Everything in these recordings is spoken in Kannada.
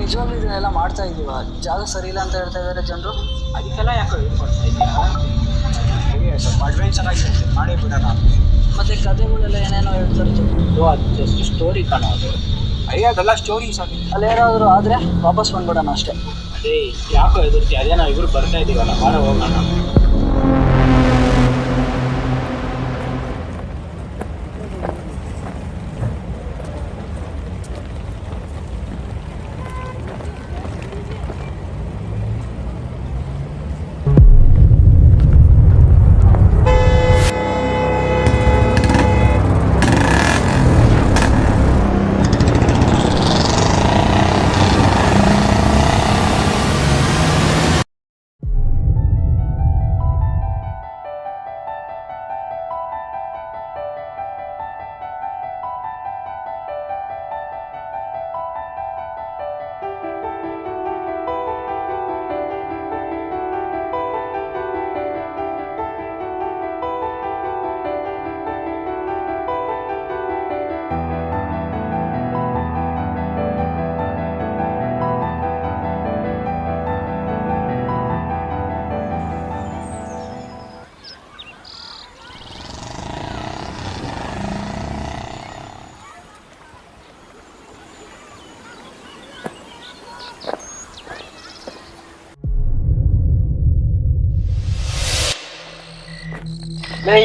ನಿಜವಾಗ್ಲೂ ಇದನ್ನೆಲ್ಲ ಮಾಡ್ತಾ ಇದೀವ? ಜಾಗ ಸರಿ ಇಲ್ಲ ಅಂತ ಹೇಳ್ತಾ ಇದ್ದಾರೆ ಜನರು. ಅದಕ್ಕೆಲ್ಲ ಯಾಕೋ ಇದು ಮಾಡ್ತಾ ಇದೆಯಾ? ಸ್ವಲ್ಪ ಅಡ್ವೆಂಚರ್ ಆಗಿರುತ್ತೆ, ಮಾಡೇ ಬಿಡೋಣ. ಮತ್ತೆ ಕಥೆಗಳೆಲ್ಲ ಏನೇನೋ ಹೇಳ್ತಾರೆ ಅದು ಜಸ್ಟ್ ಸ್ಟೋರಿ ಕಾಣೋದು. ಅದೆಲ್ಲ ಸ್ಟೋರೀಸ್ ಆಗಿ ಅಲ್ಲೇನಾದರೂ ಆದರೆ ವಾಪಸ್ ಬಂದ್ಬಿಡೋಣ ಅಷ್ಟೇ. ಅದೇ ಯಾಕೋ ಎದುರ್ತಿ, ಅದೇ ನಾವು ಇಬ್ಬರು ಬರ್ತಾ ಇದೀವಲ್ಲ, ಬಾರ ಹೋಗೋಣ.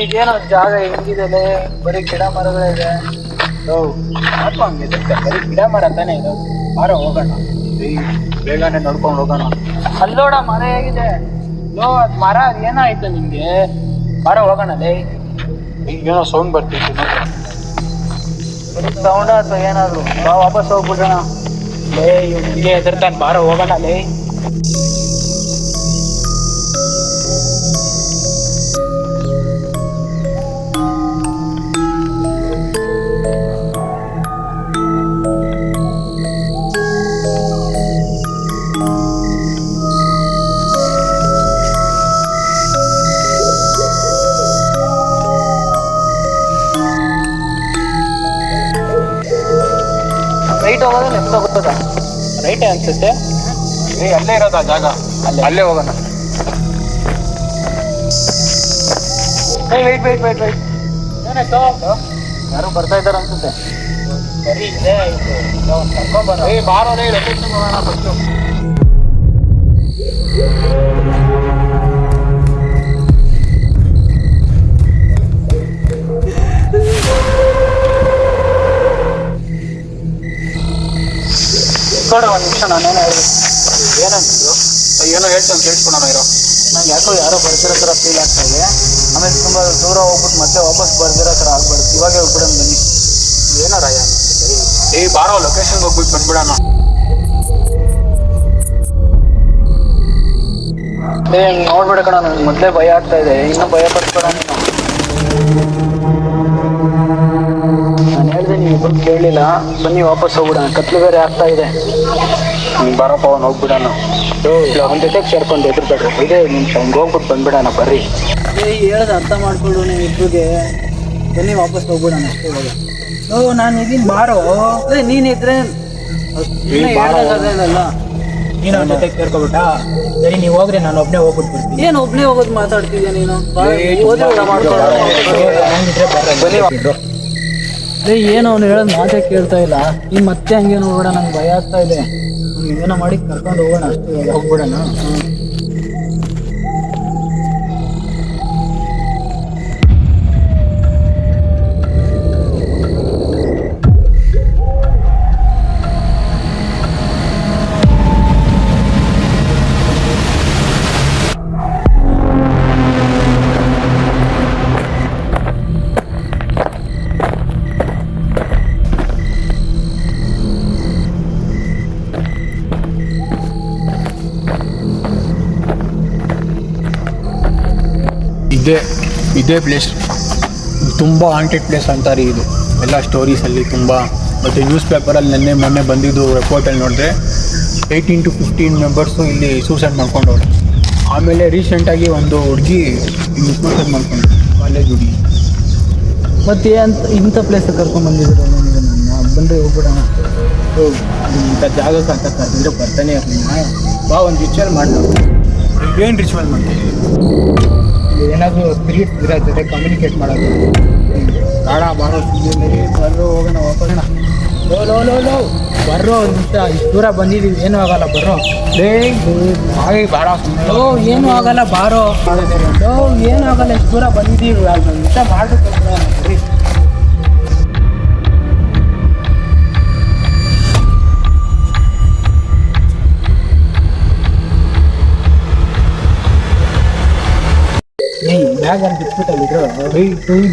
ಇದೇನೋ ಜಾಗ ಹೆಂಗಿದೆ, ಬರೀ ಗಿಡ ಮರಗಳಿದೆ. ಬರೀ ಗಿಡ ಮರ ಅಂತಾನೆ ಇರೋದು, ಬಾರ ಹೋಗೋಣ. ಬೇಗನೆ ನೋಡ್ಕೊಂಡು ಹೋಗೋಣ. ಅಲ್ಲೋಡ ಮರ ಹೇಗಿದೆ. ಅದ್ ಮರ ಅದ್ ಏನಾಯ್ತು ನಿಮ್ಗೆ? ಬಾರ ಹೋಗೋಣ. ಏನೋ ಸೌಂಡ್ ಬರ್ತಿತ್ತು, ಸೌಂಡ್ ಅಥವಾ ಏನಾದ್ರು ವಾಪಸ್ ಹೋಗ್ಬಿಡೋಣ. ಇಲ್ಲೇ ಎದುರ್ತಾನೆ, ಬಾರ ಹೋಗೋಣ. ರೈಟ್ ಹೋಗೋದು ಲೆಫ್ಟ್ ಹೋಗೋದ? ರೈಟೇ ಅನ್ಸುತ್ತೆ. ಅಲ್ಲೇ ಇರೋದು ಆ ಜಾಗ, ಅಲ್ಲೇ ಹೋಗೋಣ. ವೇಟ್ ಏನಾಯ್ತು? ಯಾರು ಬರ್ತಾ ಇದ್ದಾರೆ ಅನ್ಸುತ್ತೆ. ಸರಿ ಇಲ್ಲೇ ಆಯ್ತು, ಬಾರೋದೇ ಲೊಕೇಶನ್ ಹೋಗೋಣ ಫಸ್ಟು. ಒಂದು ನಿಮಿಷ, ನಾನೇನು ಹೇಳಿದೆ. ಏನಂತಿದ್ರು? ಏನೋ ಹೇಳ್ತಾನೆ, ಕೇಳಿಸ್ಕೊಳೋಣ ಇರೋ. ನಂಗೆ ಯಾಕೋ ಯಾರೋ ಬರ್ತಿರೋ ಥರ ಫೀಲ್ ಆಗ್ತಾ ಇದೆ. ಆಮೇಲೆ ತುಂಬ ದೂರ ಹೋಗ್ಬಿಟ್ಟು ಮತ್ತೆ ವಾಪಸ್ ಬರ್ದಿರೋ ಥರ ಆಗ್ಬಾರ್ದು. ಇವಾಗೇ ಹೋಗ್ಬಿಡೋಣ ಬನ್ನಿ. ಏನಾರ ಬಾರೋ ಲೊಕೇಶನ್ಗೆ ಹೋಗ್ಬಿಟ್ಟು ಬಂದ್ಬಿಡೋಣ. ನೋಡ್ಬೇಡ ಕಣ, ನನಗೆ ಮೊದಲೇ ಭಯ ಆಗ್ತಾ ಇದೆ. ಇನ್ನೂ ಭಯ ಪಡ್ಬೇಡ ನೀನು. ನಾನು ಹೇಳಿದೆ, ನೀವು ಇಬ್ಬರು ಕೇಳಲಿಲ್ಲ. ಬನ್ನಿ ವಾಪಸ್ ಹೋಗ್ಬಿಡೋಣ, ಕತ್ಲು ಬೇರೆ ಆಗ್ತಾ ಇದೆ. ಬಾರಪ್ಪ, ಅವ್ನು ಹೋಗ್ಬಿಡೋಣ. ಒಂದು ಜೊತೆಗೆ ಸೇರ್ಕೊಂಡು ಎದುರುಬೇಡ್ರಿ. ಇದೇ ನಿಮಿಷ ಹಂಗೆ ಹೋಗ್ಬಿಟ್ಟು ಬಂದ್ಬಿಡೋಣ ಬರ್ರಿ. ಹೇಳ್ದೆ ಅರ್ಥ ಮಾಡ್ಕೊಂಡು ನೀವು ಇಬ್ಬರಿಗೆ. ಬನ್ನಿ ವಾಪಸ್ ಹೋಗ್ಬಿಡೋಣ ಅಷ್ಟೇ. ಇವಾಗ ನಾನು ಇದೀನಿ, ಬಾರೋ. ನೀನಿದ್ರೆ ಹೇಳ್ದಾಗಲ್ಲ. ನೀನು ಅವ್ನ ಜೊತೆಗೆ ಸೇರ್ಕೊಬಿಟ್ಟ. ಸರಿ, ನೀವು ಹೋಗ್ರಿ, ನಾನು ಒಬ್ಬನೇ ಹೋಗ್ಬಿಟ್ಟು ಬರ್ತೀನಿ. ಏನು ಒಬ್ಬನೇ ಹೋಗೋದು ಮಾತಾಡ್ತಿದ್ಯಾ ನೀನು? ಏನು ಅವ್ನು ಹೇಳೋದು ಮಾತೇ ಕೇಳ್ತಾ ಇಲ್ಲ. ಈ ಮತ್ತೆ ಹಂಗೆ ಹೋಗೋಣ, ನಂಗೆ ಭಯ ಆಗ್ತಾ ಇದೆ. ಏನೋ ಮಾಡಿ ಕರ್ಕೊಂಡು ಹೋಗೋಣ ಅಷ್ಟೇ. ಹೋಗ್ಬಿಡೋಣ. ಇದೇ ಪ್ಲೇಸ್ ತುಂಬ ಹಾಂಟೆಡ್ ಪ್ಲೇಸ್ ಅಂತಾರೆ. ಇದು ಎಲ್ಲ ಸ್ಟೋರೀಸಲ್ಲಿ ತುಂಬ, ಮತ್ತು ನ್ಯೂಸ್ ಪೇಪರಲ್ಲಿ ಮೊನ್ನೆ ಬಂದಿದ್ದು ರಿಪೋರ್ಟಲ್ಲಿ ನೋಡಿದ್ರೆ 18 to 15 ಮೆಂಬರ್ಸು ಇಲ್ಲಿ ಸೂಸೈಡ್ ಮಾಡ್ಕೊಂಡವ್ರು. ಆಮೇಲೆ ರೀಸೆಂಟಾಗಿ ಒಂದು ಹುಡುಗಿ ಇಲ್ಲಿ ಸೂಸೈಡ್ ಮಾಡ್ಕೊಂಡು, ಕಾಲೇಜ್ ಹುಡುಗಿ. ಮತ್ತೆ ಇಂಥ ಪ್ಲೇಸ್ ಕರ್ಕೊಂಡು ಬಂದಿದ್ದೀರ? ನನ್ನ ಬಂದರೆ ಹೋಗ್ಬಿಡೋಣ. ಇಂಥ ಜಾಗಕ್ಕೆ ಅಂತ ಕರೆದಿದ್ರೆ ಬರ್ತಾನೆ ಇರಲಿಲ್ಲ. ಬಾ ಒಂದು ರಿಚುವಲ್ ಮಾಡೋಣ. ಏನು ರಿಚುವಲ್ ಮಾಡ್ತೀವಿ? ಏನಾದರೂ ಸ್ಪಿರಿಟ್ ಇರೋ ಜೊತೆ ಕಮ್ಯುನಿಕೇಟ್ ಮಾಡೋದು. ಬೇಡ ಬಾರೋ ಸುಮ್ಮನೆ ಬರ್ರೋ ಹೋಗೋಣ ಹೋಗೋಣ. ಲೋ ಬರ್ರೋ ಒಂದು ನಿಮಿಷ, ಇಷ್ಟು ದೂರ ಬಂದಿದ್ದೀವಿ, ಏನೂ ಆಗಲ್ಲ ಬರ್ರೋ. ಹಾಗೆ ಬೇಡ ಲೋ ಏನೂ ಆಗಲ್ಲ ಬಾರೋ. ಲೋ ಏನೂ ಆಗಲ್ಲ, ಇಷ್ಟು ದೂರ ಬಂದಿದ್ದೀವಿ, ಒಂದು ನಿಮಿಷ ಮಾಡಬೇಕು. ಸರಿ ಬ್ಯಾಗ್ ಅಂತ ಬಿಟ್ಬಿಟ್ಟಲ್ಲಿದ್ರು.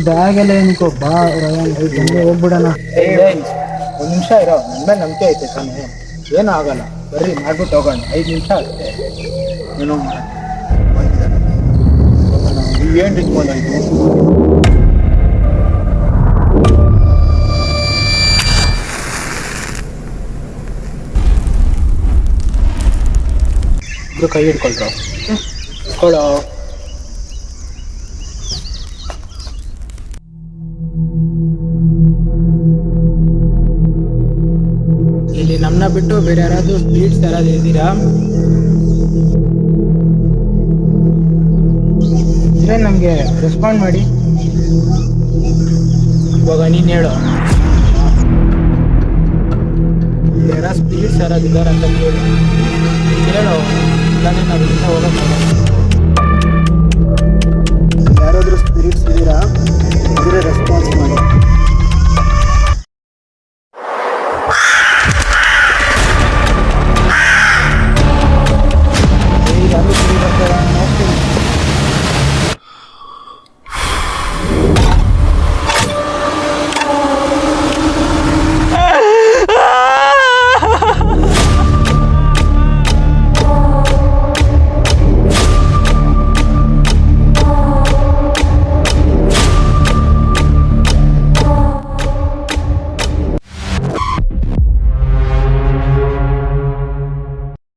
ಬ್ಯಾಗ್ ಎಲ್ಲ ಏನಕ್ಕೋ ಬಾ ಬಂದು ಹೋಗ್ಬಿಡೋಣ. ಒಂದು ನಿಮಿಷ ಇರೋ, ನನ್ನ ಮೇಲೆ ನಂಬಿಕೆ ಐತೆ ತಾನೇ, ಏನೂ ಆಗಲ್ಲ ಬರ್ರಿ ಮಾಡ್ಬಿಟ್ಟು ಹೋಗೋಣ. 5 ನಿಮಿಷ ಅಷ್ಟೇ, ಏನೋ ಏನು ರಿಚುವಲ್ ಆಯಿತು? ಇಬ್ರು ಕೈ ಹಿಡ್ಕೊಳ್ರ. ಇಟ್ಕೊಳ್ಳೋ. ಇಲ್ಲಿ ನಮ್ಮನ್ನ ಬಿಟ್ಟು ಬೇರೆ ಯಾರಾದರೂ ಸ್ಪಿರಿಟ್ಸ್ ಯಾರಾದರೂ ಇದ್ದೀರಾ? ಇದ್ರೆ ನಮಗೆ ರೆಸ್ಪಾಂಡ್ ಮಾಡಿ. ಇವಾಗ ನೀನು ಹೇಳು, ಯಾರ ಸ್ಪಿರಿಟ್ಸ್ ಯಾರಾದ್ರು ಇದ್ದಾರೆ ಅಂತ ಕೇಳಿ ಹೇಳು. ಇಲ್ಲಾಂದ್ರೆ ನಾವು ಇಲ್ಲಿಂದ ಹೋಗೋಕ್ಕಾಗಲ್ಲ. ಯಾರಾದರೂ ಸ್ಪಿರಿಟ್ಸ್ ಇದ್ದೀರಾ? ಇದ್ರೆ ರೆಸ್ಪಾನ್ಸ್ ಮಾಡಿ.